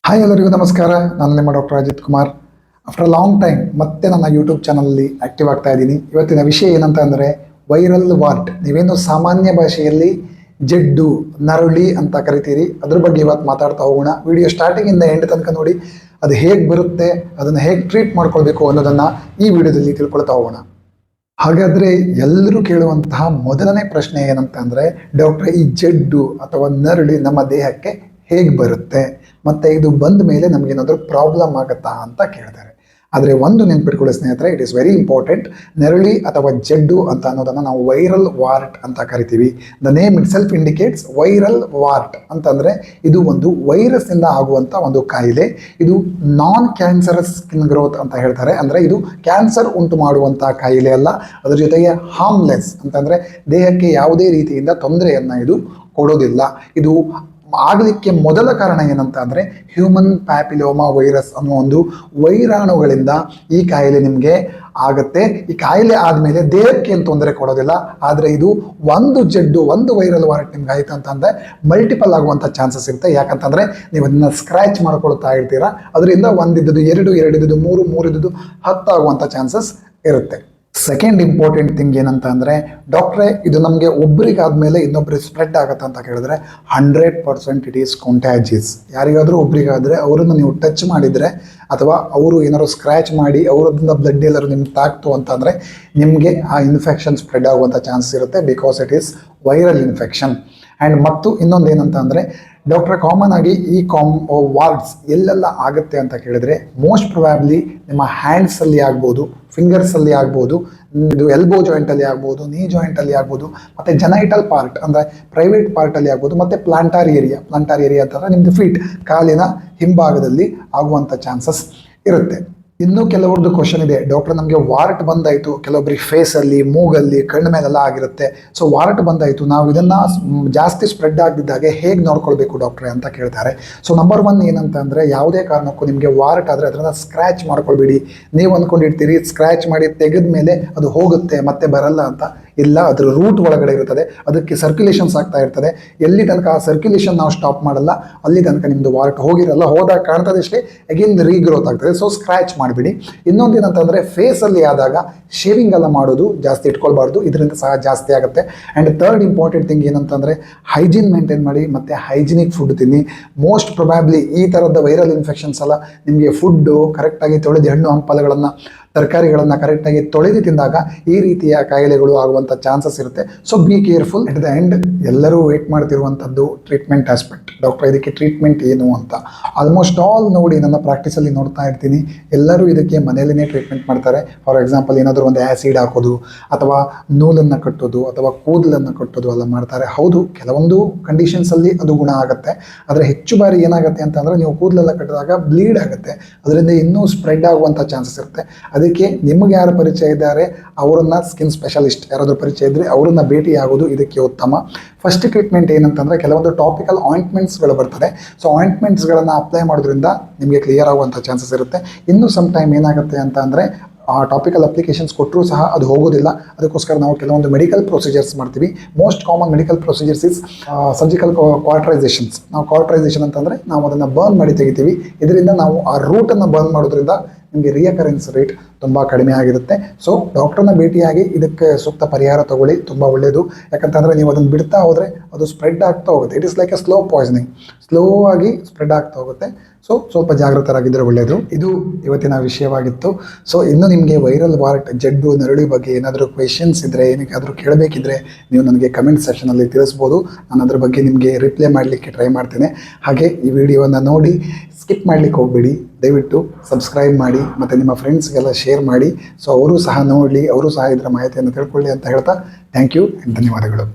Hi ಎಲ್ಲರಿಗೂ ನಮಸ್ಕಾರ. ನಾನು ನಿಮ್ಮ doctor Ajit Kumar. After long time ಮತ್ತೆ ನನ್ನ ಯೂಟ್ಯೂಬ್ ಚಾನಲಲ್ಲಿ ಆಕ್ಟಿವ್ ಆಗ್ತಾ ಇದ್ದೀನಿ. ಇವತ್ತಿನ ವಿಷಯ ಏನಂತ ಅಂದರೆ ವೈರಲ್ ವಾರ್ಟ್. ನೀವೇನು ಸಾಮಾನ್ಯ ಭಾಷೆಯಲ್ಲಿ ಜಡ್ಡು, ನರಳಿ ಅಂತ ಕರಿತೀರಿ, ಅದ್ರ ಬಗ್ಗೆ ಇವತ್ತು ಮಾತಾಡ್ತಾ ಹೋಗೋಣ. ವಿಡಿಯೋ ಸ್ಟಾರ್ಟಿಂಗಿಂದ ಎಂಡ್ ತನಕ ನೋಡಿ. ಅದು ಹೇಗೆ ಬರುತ್ತೆ, ಅದನ್ನು ಹೇಗೆ ಟ್ರೀಟ್ ಮಾಡ್ಕೊಳ್ಬೇಕು ಅನ್ನೋದನ್ನು ಈ ವಿಡಿಯೋದಲ್ಲಿ ತಿಳ್ಕೊಳ್ತಾ ಹೋಗೋಣ. ಹಾಗಾದರೆ ಎಲ್ಲರೂ ಕೇಳುವಂತಹ ಮೊದಲನೇ ಪ್ರಶ್ನೆ ಏನಂತ ಅಂದರೆ, ಡಾಕ್ಟ್ರೆ ಈ ಜಡ್ಡು ಅಥವಾ ನರಳಿ ನಮ್ಮ ದೇಹಕ್ಕೆ ಹೇಗೆ ಬರುತ್ತೆ ಮತ್ತು ಇದು ಬಂದ ಮೇಲೆ ನಮಗೇನಾದರೂ ಪ್ರಾಬ್ಲಮ್ ಆಗುತ್ತಾ ಅಂತ ಕೇಳ್ತಾರೆ. ಆದರೆ ಒಂದು ನೆನ್ಪಿಟ್ಕೊಳ್ಳಿ ಸ್ನೇಹಿತರೆ, ಇಟ್ ಈಸ್ ವೆರಿ ಇಂಪಾರ್ಟೆಂಟ್. ನೆರಳಿ ಅಥವಾ ಜಡ್ಡು ಅಂತ ಅನ್ನೋದನ್ನು ನಾವು ವೈರಲ್ ವಾರ್ಟ್ ಅಂತ ಕರಿತೀವಿ. The name itself indicates viral wart ಅಂತಂದರೆ ಇದು ಒಂದು ವೈರಸ್ನಿಂದ ಆಗುವಂಥ ಒಂದು ಕಾಯಿಲೆ. ಇದು ನಾನ್ ಕ್ಯಾನ್ಸರಸ್ ಸ್ಕಿನ್ ಗ್ರೋತ್ ಅಂತ ಹೇಳ್ತಾರೆ. ಅಂದರೆ ಇದು ಕ್ಯಾನ್ಸರ್ ಉಂಟು ಮಾಡುವಂಥ ಕಾಯಿಲೆ ಅಲ್ಲ. ಅದರ ಜೊತೆಗೆ ಹಾರ್ಮ್ಲೆಸ್ ಅಂತಂದರೆ ದೇಹಕ್ಕೆ ಯಾವುದೇ ರೀತಿಯಿಂದ ತೊಂದರೆಯನ್ನು ಇದು ಕೊಡೋದಿಲ್ಲ. ಇದು ಆಗಲಿಕ್ಕೆ ಮೊದಲ ಕಾರಣ ಏನಂತ ಅಂದರೆ ಹ್ಯೂಮನ್ ಪ್ಯಾಪಿಲೋಮಾ ವೈರಸ್ ಅನ್ನೋ ಒಂದು ವೈರಾಣುಗಳಿಂದ ಈ ಕಾಯಿಲೆ ನಿಮಗೆ ಆಗುತ್ತೆ. ಈ ಕಾಯಿಲೆ ಆದಮೇಲೆ ದೇಹಕ್ಕೆ ಏನು ತೊಂದರೆ ಕೊಡೋದಿಲ್ಲ. ಆದರೆ ಇದು ಒಂದು ಜಡ್ಡು, ಒಂದು ವೈರಲ್ ವಾರ್ಟ್ ನಿಮ್ಗೆ ಆಯಿತು ಅಂತಂದರೆ ಮಲ್ಟಿಪಲ್ ಆಗುವಂಥ ಚಾನ್ಸಸ್ ಇರುತ್ತೆ. ಯಾಕಂತಂದರೆ ನೀವು ಅದನ್ನು ಸ್ಕ್ರ್ಯಾಚ್ ಮಾಡ್ಕೊಳ್ತಾ ಇರ್ತೀರಾ. ಅದರಿಂದ ಒಂದಿದ್ದು 2, 2 3, 3 10 ಆಗುವಂಥ ಚಾನ್ಸಸ್ ಇರುತ್ತೆ. ಸೆಕೆಂಡ್ ಇಂಪಾರ್ಟೆಂಟ್ ಥಿಂಗ್ ಏನಂತ ಅಂದರೆ, ಡಾಕ್ಟ್ರೇ ಇದು ನಮಗೆ ಒಬ್ರಿಗಾದ್ಮೇಲೆ ಇನ್ನೊಬ್ರಿಗೆ ಸ್ಪ್ರೆಡ್ ಆಗುತ್ತೆ ಅಂತ ಕೇಳಿದ್ರೆ 100% ಇಟ್ ಈಸ್ ಕಾಂಟ್ಯಾಜಿಯಸ್. ಯಾರಿಗಾದರೂ ಒಬ್ರಿಗಾದರೆ ಅವರನ್ನು ನೀವು ಟಚ್ ಮಾಡಿದರೆ ಅಥವಾ ಅವರು ಏನಾದ್ರು ಸ್ಕ್ರ್ಯಾಚ್ ಮಾಡಿ ಅವರದಿಂದ ಬ್ಲಡ್ ಎಲ್ಲರೂ ನಿಮ್ಗೆ ತಾಕ್ತು ಅಂತಂದರೆ ನಿಮಗೆ ಆ ಇನ್ಫೆಕ್ಷನ್ ಸ್ಪ್ರೆಡ್ ಆಗುವಂಥ ಚಾನ್ಸಸ್ ಇರುತ್ತೆ. Because it is viral infection. And ಮತ್ತು ಇನ್ನೊಂದು ಏನಂತ ಅಂದರೆ, ಡಾಕ್ಟ್ರೆ ಕಾಮನ್ ಆಗಿ ಈ ವಾರ್ಡ್ಸ್ ಎಲ್ಲೆಲ್ಲ ಆಗುತ್ತೆ ಅಂತ ಕೇಳಿದರೆ ಮೋಸ್ಟ್ ಪ್ರೊಬ್ಯಾಬ್ಲಿ ನಿಮ್ಮ ಹ್ಯಾಂಡ್ಸಲ್ಲಿ ಆಗ್ಬೋದು, ಫಿಂಗರ್ಸಲ್ಲಿ ಆಗ್ಬೋದು, ಇದು ಎಲ್ಬೋ ಜಾಯಿಂಟಲ್ಲಿ ಆಗ್ಬೋದು, ನೀ ಜಾಯಿಂಟಲ್ಲಿ ಆಗ್ಬೋದು, ಮತ್ತು ಜನೈಟಲ್ ಪಾರ್ಟ್ ಅಂದರೆ ಪ್ರೈವೇಟ್ ಪಾರ್ಟಲ್ಲಿ ಆಗ್ಬೋದು, ಮತ್ತು ಪ್ಲಾಂಟಾರ್ ಏರಿಯಾ ಅಂತಂದರೆ ನಿಮ್ಮದು ಫೀಟ್, ಕಾಲಿನ ಹಿಂಭಾಗದಲ್ಲಿ ಆಗುವಂಥ ಚಾನ್ಸಸ್ ಇರುತ್ತೆ. ಇನ್ನೂ ಕೆಲವ್ರದ್ದು ಕ್ವಶನ್ ಇದೆ, ಡಾಕ್ಟರ್ ನಮಗೆ ವಾರ್ಟ್ ಬಂದಾಯಿತು, ಕೆಲವೊಬ್ಬರಿಗೆ ಫೇಸಲ್ಲಿ, ಮೂಗಲ್ಲಿ, ಕಣ್ಣು ಮೇಲೆಲ್ಲ ಆಗಿರುತ್ತೆ. ಸೊ ವಾರ್ಟ್ ಬಂದಾಯಿತು, ನಾವು ಇದನ್ನು ಜಾಸ್ತಿ ಸ್ಪ್ರೆಡ್ ಆಗಿದ್ದಾಗೆ ಹೇಗೆ ನೋಡ್ಕೊಳ್ಬೇಕು ಡಾಕ್ಟ್ರೆ ಅಂತ ಕೇಳ್ತಾರೆ. ಸೊ ನಂಬರ್ 1 ಏನಂತ ಅಂದರೆ, ಯಾವುದೇ ಕಾರಣಕ್ಕೂ ನಿಮಗೆ ವಾರ್ಟ್ ಆದರೆ ಅದನ್ನು ಸ್ಕ್ರ್ಯಾಚ್ ಮಾಡ್ಕೊಳ್ಬೇಡಿ. ನೀವು ಅಂದ್ಕೊಂಡಿರ್ತೀರಿ ಸ್ಕ್ರ್ಯಾಚ್ ಮಾಡಿ ತೆಗೆದ ಮೇಲೆ ಅದು ಹೋಗುತ್ತೆ ಮತ್ತೆ ಬರಲ್ಲ ಅಂತ. ಇಲ್ಲ, ಅದರ ರೂಟ್ ಒಳಗಡೆ ಇರ್ತದೆ, ಅದಕ್ಕೆ ಸರ್ಕ್ಯುಲೇಷನ್ಸ್ ಆಗ್ತಾ ಇರ್ತದೆ. ಎಲ್ಲಿ ತನಕ ಆ ಸರ್ಕ್ಯುಲೇಷನ್ ನಾವು ಸ್ಟಾಪ್ ಮಾಡಲ್ಲ ಅಲ್ಲಿ ತನಕ ನಿಮ್ಮದು ವಾರ್ಟ್ ಹೋಗಿರಲ್ಲ. ಹೋದಾಗ ಕಾಣ್ತದೆ ಅಷ್ಟೇ, ಅಗೇನ್ ರೀಗ್ರೋತ್ ಆಗ್ತದೆ. ಸೊ ಸ್ಕ್ರ್ಯಾಚ್ ಮಾಡಿಬಿಡಿ. ಇನ್ನೊಂದು ಏನಂತಂದರೆ, ಫೇಸಲ್ಲಿ ಆದಾಗ ಶೇವಿಂಗ್ ಎಲ್ಲ ಮಾಡೋದು ಜಾಸ್ತಿ ಇಟ್ಕೊಳ್ಬಾರ್ದು, ಇದರಿಂದ ಸಹ ಜಾಸ್ತಿ ಆಗುತ್ತೆ. ಆ್ಯಂಡ್ ಥರ್ಡ್ ಇಂಪಾರ್ಟೆಂಟ್ ಥಿಂಗ್ ಏನಂತಂದರೆ, ಹೈಜೀನ್ ಮೇಂಟೈನ್ ಮಾಡಿ ಮತ್ತು ಹೈಜಿನಿಕ್ ಫುಡ್ ತಿನ್ನಿ. ಮೋಸ್ಟ್ ಪ್ರೊಬ್ಯಾಬ್ಲಿ ಈ ಥರದ ವೈರಲ್ ಇನ್ಫೆಕ್ಷನ್ಸ್ ಎಲ್ಲ ನಿಮಗೆ ಫುಡ್ಡು ಕರೆಕ್ಟಾಗಿ ತೊಳೆದು, ಹಣ್ಣು ಹಂಪಲುಗಳನ್ನು, ತರಕಾರಿಗಳನ್ನು ಕರೆಕ್ಟಾಗಿ ತೊಳೆದು ತಿಂದಾಗ ಈ ರೀತಿಯ ಕಾಯಿಲೆಗಳು ಆಗುವಂಥ ಚಾನ್ಸಸ್ ಇರುತ್ತೆ. So be careful. At the end ಎಲ್ಲರೂ ವೇಟ್ ಮಾಡ್ತಿರುವಂಥದ್ದು ಟ್ರೀಟ್ಮೆಂಟ್ ಆಸ್ಪೆಕ್ಟ್. ಡಾಕ್ಟರ್ ಇದಕ್ಕೆ ಟ್ರೀಟ್ಮೆಂಟ್ ಏನು ಅಂತ ಆಲ್ಮೋಸ್ಟ್ ಆಲ್ ನೋಡಿ, ನನ್ನ ಪ್ರಾಕ್ಟೀಸಲ್ಲಿ ನೋಡ್ತಾ ಇರ್ತೀನಿ, ಎಲ್ಲರೂ ಇದಕ್ಕೆ ಮನೆಯಲ್ಲೇ ಟ್ರೀಟ್ಮೆಂಟ್ ಮಾಡ್ತಾರೆ. ಫಾರ್ ಎಕ್ಸಾಂಪಲ್ ಏನಾದರೂ ಒಂದು ಆ್ಯಸಿಡ್ ಹಾಕೋದು ಅಥವಾ ನೂಲನ್ನು ಕಟ್ಟೋದು ಅಥವಾ ಕೂದಲನ್ನು ಕಟ್ಟೋದು ಎಲ್ಲ ಮಾಡ್ತಾರೆ. ಹೌದು, ಕೆಲವೊಂದು ಕಂಡೀಷನ್ಸಲ್ಲಿ ಅದು ಗುಣ ಆಗುತ್ತೆ. ಆದರೆ ಹೆಚ್ಚು ಬಾರಿ ಏನಾಗುತ್ತೆ ಅಂತಂದರೆ, ನೀವು ಕೂದಲೆಲ್ಲ ಕಟ್ಟಿದಾಗ ಬ್ಲೀಡ್ ಆಗುತ್ತೆ, ಅದರಿಂದ ಇನ್ನೂ ಸ್ಪ್ರೆಡ್ ಆಗುವಂಥ ಚಾನ್ಸಸ್ ಇರುತ್ತೆ. ಅದಕ್ಕೆ ನಿಮಗೆ ಯಾರು ಪರಿಚಯ ಇದ್ದಾರೆ ಅವರನ್ನು, ಸ್ಕಿನ್ ಸ್ಪೆಷಲಿಸ್ಟ್ ಯಾರಾದರೂ ಪರಿಚಯ ಇದ್ದರೆ ಅವರನ್ನು ಭೇಟಿ ಆಗೋದು ಇದಕ್ಕೆ ಉತ್ತಮ. ಫಸ್ಟ್ ಟ್ರೀಟ್ಮೆಂಟ್ ಏನಂತಂದರೆ, ಕೆಲವೊಂದು ಟಾಪಿಕಲ್ ಆಯಿಂಟ್ಮೆಂಟ್ಸ್ಗಳು ಬರ್ತದೆ. ಸೊ ಆಯಿಂಟ್ಮೆಂಟ್ಸ್ಗಳನ್ನು ಅಪ್ಲೈ ಮಾಡೋದ್ರಿಂದ ನಿಮಗೆ ಕ್ಲಿಯರ್ ಆಗುವಂಥ ಚಾನ್ಸಸ್ ಇರುತ್ತೆ. ಇನ್ನೂ ಸಮ್ ಟೈಮ್ ಏನಾಗುತ್ತೆ ಅಂತ ಅಂದರೆ, ಆ ಟಾಪಿಕಲ್ ಅಪ್ಲಿಕೇಶನ್ಸ್ ಕೊಟ್ಟರೂ ಸಹ ಅದು ಹೋಗೋದಿಲ್ಲ. ಅದಕ್ಕೋಸ್ಕರ ನಾವು ಕೆಲವೊಂದು ಮೆಡಿಕಲ್ ಪ್ರೊಸೀಜರ್ಸ್ ಮಾಡ್ತೀವಿ. Most common medical procedures is surgical cauterisations. ನಾವು ಕ್ವಾರ್ಟರೈಸೇಷನ್ ಅಂತಂದರೆ ನಾವು ಅದನ್ನು ಬರ್ನ್ ಮಾಡಿ ತೆಗಿತೀವಿ. ಇದರಿಂದ ನಾವು ಆ ರೂಟನ್ನು ಬರ್ನ್ ಮಾಡೋದ್ರಿಂದ ನಿಮಗೆ ರಿಯಕರೆನ್ಸ್ ರೇಟ್ ತುಂಬ ಕಡಿಮೆ ಆಗಿರುತ್ತೆ. ಸೊ ಡಾಕ್ಟರ್ನ ಭೇಟಿಯಾಗಿ ಇದಕ್ಕೆ ಸೂಕ್ತ ಪರಿಹಾರ ತಗೊಳ್ಳಿ, ತುಂಬ ಒಳ್ಳೆಯದು. ಯಾಕಂತಂದರೆ ನೀವು ಅದನ್ನು ಬಿಡ್ತಾ ಹೋದರೆ ಅದು ಸ್ಪ್ರೆಡ್ ಆಗ್ತಾ ಹೋಗುತ್ತೆ. It is like A slow poisoning, slow ಆಗಿ ಸ್ಪ್ರೆಡ್ ಆಗ್ತಾ ಹೋಗುತ್ತೆ. ಸೊ ಸ್ವಲ್ಪ ಜಾಗೃತರಾಗಿದ್ದರೆ ಒಳ್ಳೆಯದು. ಇದು ಇವತ್ತಿನ ವಿಷಯವಾಗಿತ್ತು. ಸೊ ಇನ್ನು ನಿಮಗೆ ವೈರಲ್ ವಾರ್ಟ್, ಜಡ್ಡು, ನರಳಿ ಬಗ್ಗೆ ಏನಾದರೂ ಕ್ವೆಶನ್ಸ್ ಇದ್ದರೆ, ಏನಕ್ಕಾದರೂ ಕೇಳಬೇಕಿದ್ರೆ ನೀವು ನನಗೆ ಕಮೆಂಟ್ ಸೆಕ್ಷನಲ್ಲಿ ತಿಳಿಸ್ಬೋದು. ನಾನು ಅದ್ರ ಬಗ್ಗೆ ನಿಮಗೆ ರಿಪ್ಲೈ ಮಾಡಲಿಕ್ಕೆ ಟ್ರೈ ಮಾಡ್ತೇನೆ. ಹಾಗೆ ಈ ವಿಡಿಯೋವನ್ನು ನೋಡಿ ಸ್ಕಿಪ್ ಮಾಡಲಿಕ್ಕೆ ಹೋಗಬೇಡಿ. ದಯವಿಟ್ಟು ಸಬ್ಸ್ಕ್ರೈಬ್ ಮಾಡಿ ಮತ್ತು ನಿಮ್ಮ ಫ್ರೆಂಡ್ಸ್ಗೆಲ್ಲ ಶೇರ್ ಮಾಡಿ. ಸೊ ಅವರು ಸಹ ನೋಡಲಿ, ಅವರು ಸಹ ಇದರ ಮಾಹಿತಿಯನ್ನು ತಿಳ್ಕೊಳ್ಳಿ ಅಂತ ಹೇಳ್ತಾ ಥ್ಯಾಂಕ್ ಯು ಆ್ಯಂಡ್ ಧನ್ಯವಾದಗಳು.